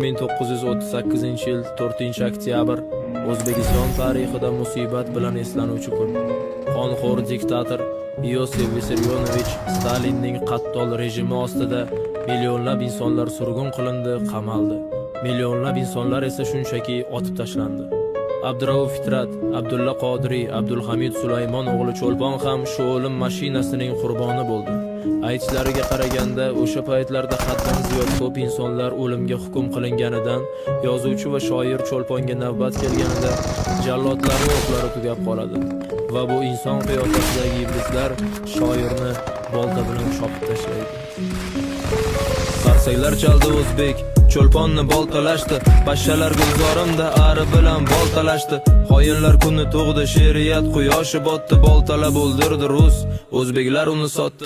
1938-yil 4-oktyabr O'zbekiston tarixida musibat bilan eslanuvchi kun. Qonxo'r diktator Iosif Vissarionovich Stalinning qattol rejimi ostida millionlab insonlar surgun qilindi, qamaldi. Millionlab insonlar esa shunchaki otib tashlandi. Abdurauf Fitrat, Abdulla Qodiriy, Abdulhamid Sulaymon o'g'li Cho'lpon ham shu o'lim mashinasining qurboni bo'ldi. Aytishlariga qaraganda, o'sha paytlarda haddan ziyod ko'p insonlar o'limga hukm qilinganidan, yozuvchi va shoir Cho'lponga navbat kelganida jallodlar o'qlari tugab qoladi va bu inson qiyofasidagi iblislar shoirni bolta bilan chopib tashlaydi. Qarsaklar chaldi o'zbek, Cho'lponni boltalashdi, pashshalar gulzorimda ari bilan boltalashdi. Xoinlar kuni tug'di, she'riyat quyoshi botdi, boltalab o'ldirdi rus, o'zbeklar uni sotdi.